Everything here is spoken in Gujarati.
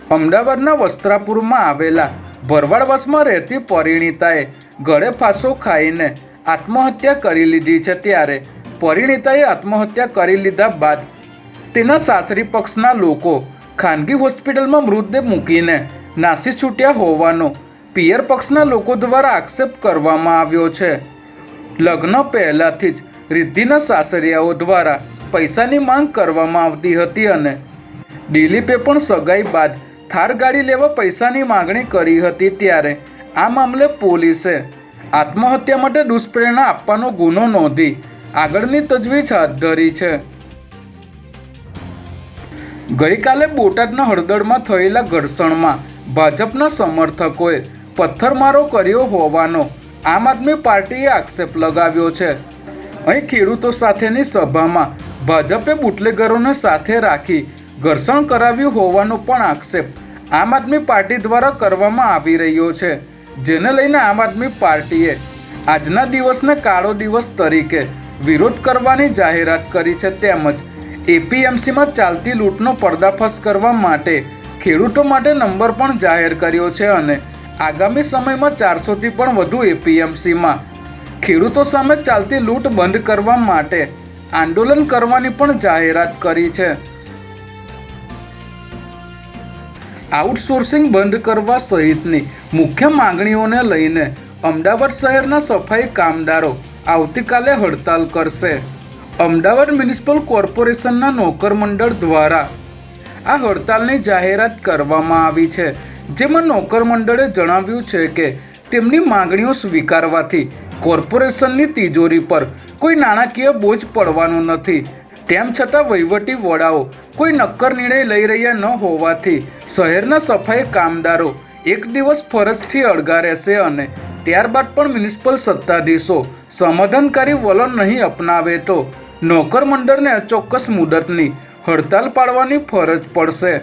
અમદાવાદના વસ્ત્રાપુરમાં આવેલા ભરવાડવાસમાં રહેતી પરિણીતાએ ગળે ફાંસો ખાઈને આત્મહત્યા કરી લીધી છે। ત્યારે પરિણીતાએ આત્મહત્યા કરી લીધા બાદ તેના સાસરી પક્ષના લોકો ખાનગી હોસ્પિટલમાં મૃતદેહ મૂકીને નાસી છૂટ્યા હોવાનો પિયર પક્ષના લોકો દ્વારા આક્ષેપ કરવામાં આવ્યો છે। લગ્ન પહેલાંથી જ રિદ્ધિના સાસરિયાઓ દ્વારા પૈસાની માંગ કરવામાં આવતી હતી અને દિલીપે પણ સગાઈ બાદ થાર ગાડી લેવા પૈસાની માગણી કરી હતી। ત્યારે આ મામલે પોલીસે આત્મહત્યા માટે દુષ્પ્રેરણા આપવાનો ગુનો નોંધી આગળની તજવીજ હાથ ધરી છે। ગઈકાલે બોટાદના હળદળમાં થયેલા ઘર્ષણમાં ભાજપના સમર્થકોએ પથ્થરમારો કર્યો હોવાનો આમ આદમી પાર્ટીએ આક્ષેપ લગાવ્યો છે। અહીં ખેડૂતો સાથેની સભામાં ભાજપે બુટલેગરોને સાથે રાખી ઘર્ષણ કરાવ્યું હોવાનો પણ આક્ષેપ આમ આદમી પાર્ટી દ્વારા કરવામાં આવી રહ્યો છે, જેને લઈને આમ આદમી પાર્ટીએ આજના દિવસને કાળો દિવસ તરીકે વિરોધ કરવાની જાહેરાત કરી છે। તેમજ એપીએમસીમાં ચાલતી લૂંટનો પર્દાફાશ કરવા માટે ખેડૂતો માટે નંબર પણ જાહેર કર્યો છે અને આગામી સમયમાં 400થી પણ વધુ એપીએમસીમાં ખેડૂતો સામે ચાલતી લૂંટ બંધ કરવા માટે આંદોલન કરવાની પણ જાહેરાત કરી છે। આઉટસોર્સિંગ બંધ કરવા સહિતની મુખ્ય માંગણીઓને લઈને અમદાવાદ શહેરના સફાઈ કામદારો આવતીકાલે હડતાલ કરશે। અમદાવાદ મ્યુનિસિપલ કોર્પોરેશનના નોકર મંડળ દ્વારા આ હડતાલની જાહેરાત કરવામાં આવી છે, જેમાં નોકર મંડળે જણાવ્યું છે કે તેમની માંગણીઓ સ્વીકારવાથી કોર્પોરેશનની તિજોરી પર કોઈ નાણાકીય બોજ પડવાનો નથી। તેમ છતાં વહીવટી વડાઓ કોઈ નક્કર નિર્ણય લઈ રહ્યા ન હોવાથી શહેરના સફાઈ કામદારો એક દિવસ ફરજથી અળગા રહેશે અને ત્યારબાદ પણ મ્યુનિસિપલ સત્તાધીશો સમાધાનકારી વલણ નહીં અપનાવે તો નોકર મંડળને અચોક્કસ મુદતની હડતાલ પાડવાની ફરજ પડશે।